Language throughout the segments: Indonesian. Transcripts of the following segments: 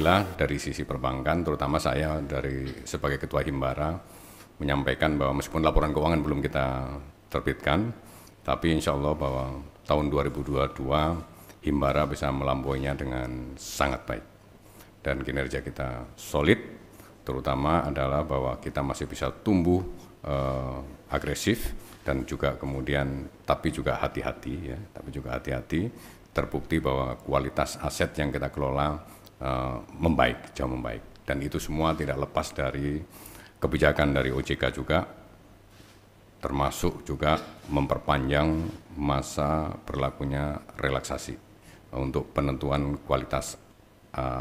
alhamdulillah dari sisi perbankan, terutama saya sebagai Ketua Himbara, menyampaikan bahwa meskipun laporan keuangan belum kita terbitkan, tapi insya Allah bahwa tahun 2022 Himbara bisa melampauinya dengan sangat baik. Dan kinerja kita solid, terutama adalah bahwa kita masih bisa tumbuh agresif dan juga kemudian tapi juga hati-hati, terbukti bahwa kualitas aset yang kita kelola membaik, jauh membaik. Dan itu semua tidak lepas dari kebijakan dari OJK juga, termasuk juga memperpanjang masa berlakunya relaksasi untuk penentuan kualitas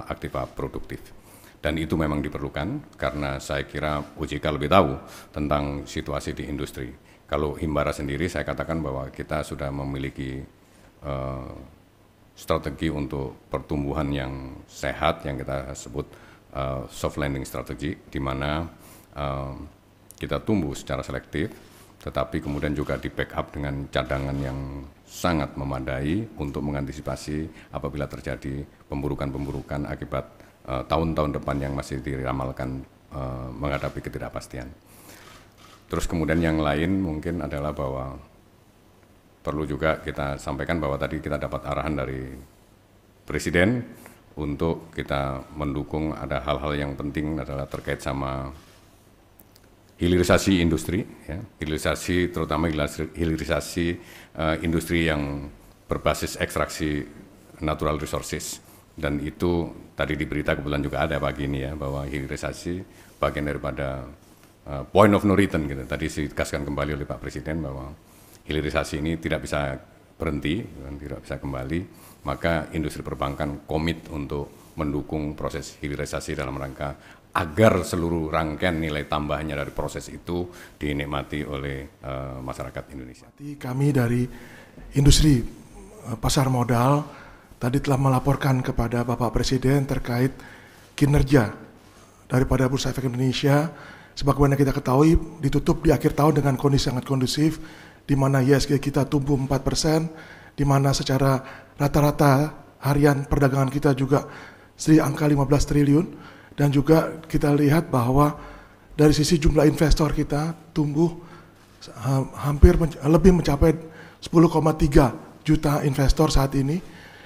aktiva produktif. Dan itu memang diperlukan karena saya kira OJK lebih tahu tentang situasi di industri. Kalau Himbara sendiri saya katakan bahwa kita sudah memiliki strategi untuk pertumbuhan yang sehat yang kita sebut soft landing strategy, di mana kita tumbuh secara selektif, tetapi kemudian juga di backup dengan cadangan yang sangat memadai untuk mengantisipasi apabila terjadi pemburukan-pemburukan akibat tahun-tahun depan yang masih diramalkan menghadapi ketidakpastian. Terus kemudian yang lain mungkin adalah bahwa perlu juga kita sampaikan bahwa tadi kita dapat arahan dari Presiden untuk kita mendukung ada hal-hal yang penting adalah terkait sama hilirisasi industri, ya. Hilirisasi terutama hilirisasi industri yang berbasis ekstraksi natural resources, dan itu tadi di berita kebetulan juga ada pagi ini ya, bahwa hilirisasi bagian daripada point of no return gitu. Tadi ditegaskan kembali oleh Pak Presiden bahwa hilirisasi ini tidak bisa berhenti, tidak bisa kembali, maka industri perbankan komit untuk mendukung proses hilirisasi dalam rangka agar seluruh rangkaian nilai tambahnya dari proses itu dinikmati oleh masyarakat Indonesia. Kami dari industri pasar modal tadi telah melaporkan kepada Bapak Presiden terkait kinerja daripada Bursa Efek Indonesia. Sebagaimana kita ketahui ditutup di akhir tahun dengan kondisi sangat kondusif, di mana IHSG kita tumbuh 4%, di mana secara rata-rata harian perdagangan kita juga di angka 15 triliun, dan juga kita lihat bahwa dari sisi jumlah investor kita tumbuh hampir lebih mencapai 10,3 juta investor saat ini.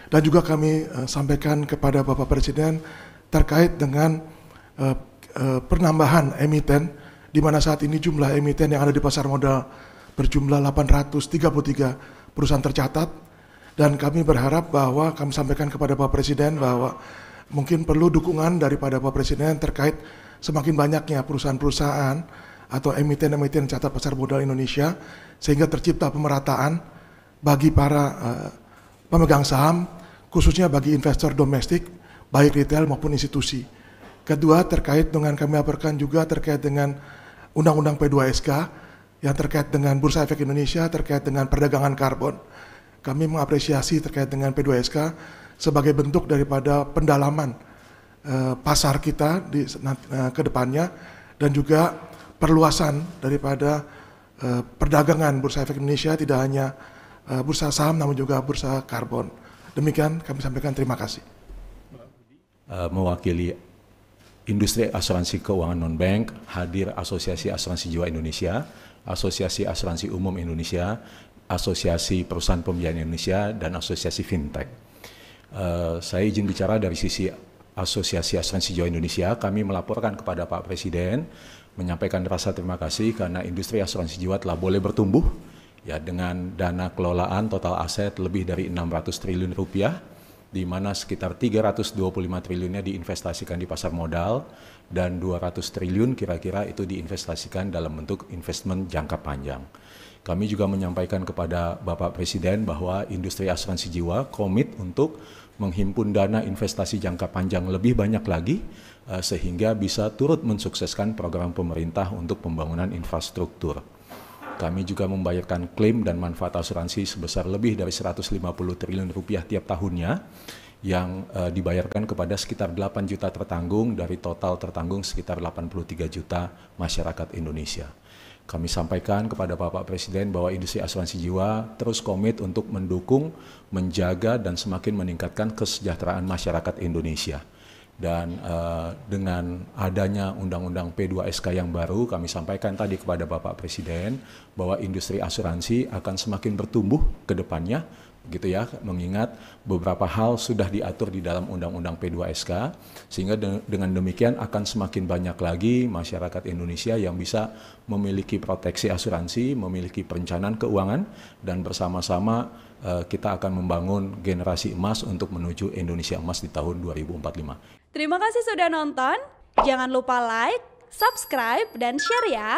Dan juga kami sampaikan kepada Bapak Presiden terkait dengan penambahan emiten, di mana saat ini jumlah emiten yang ada di pasar modal berjumlah 833 perusahaan tercatat, dan kami berharap bahwa kami sampaikan kepada Bapak Presiden bahwa mungkin perlu dukungan daripada Bapak Presiden terkait semakin banyaknya perusahaan-perusahaan atau emiten-emiten catat pasar modal Indonesia, sehingga tercipta pemerataan bagi para pemegang saham, khususnya bagi investor domestik, baik retail maupun institusi. Kedua, terkait dengan kami laporkan juga terkait dengan Undang-Undang P2SK yang terkait dengan Bursa Efek Indonesia, terkait dengan perdagangan karbon. Kami mengapresiasi terkait dengan P2SK sebagai bentuk daripada pendalaman pasar kita ke depannya, dan juga perluasan daripada perdagangan Bursa Efek Indonesia, tidak hanya bursa saham namun juga bursa karbon. Demikian kami sampaikan, terima kasih. Mewakili industri asuransi keuangan non-bank, hadir Asosiasi Asuransi Jiwa Indonesia, Asosiasi Asuransi Umum Indonesia, Asosiasi Perusahaan Pembiayaan Indonesia, dan Asosiasi Fintech. Saya izin bicara dari sisi Asosiasi Asuransi Jiwa Indonesia. Kami melaporkan kepada Pak Presiden, menyampaikan rasa terima kasih karena industri asuransi jiwa telah boleh bertumbuh ya, dengan dana kelolaan total aset lebih dari 600 triliun rupiah, di mana sekitar 325 triliunnya diinvestasikan di pasar modal dan 200 triliun kira-kira itu diinvestasikan dalam bentuk investment jangka panjang. Kami juga menyampaikan kepada Bapak Presiden bahwa industri asuransi jiwa komit untuk menghimpun dana investasi jangka panjang lebih banyak lagi sehingga bisa turut mensukseskan program pemerintah untuk pembangunan infrastruktur. Kami juga membayarkan klaim dan manfaat asuransi sebesar lebih dari 150 triliun rupiah tiap tahunnya yang dibayarkan kepada sekitar 8 juta tertanggung dari total tertanggung sekitar 83 juta masyarakat Indonesia. Kami sampaikan kepada Bapak Presiden bahwa industri asuransi jiwa terus komit untuk mendukung, menjaga, dan semakin meningkatkan kesejahteraan masyarakat Indonesia. Dan dengan adanya Undang-Undang P2SK yang baru, kami sampaikan tadi kepada Bapak Presiden bahwa industri asuransi akan semakin bertumbuh ke depannya, gitu ya, mengingat beberapa hal sudah diatur di dalam Undang-Undang P2SK, sehingga dengan demikian akan semakin banyak lagi masyarakat Indonesia yang bisa memiliki proteksi asuransi, memiliki perencanaan keuangan, dan bersama-sama kita akan membangun generasi emas untuk menuju Indonesia emas di tahun 2045. Terima kasih sudah nonton. Jangan lupa like, subscribe, dan share ya.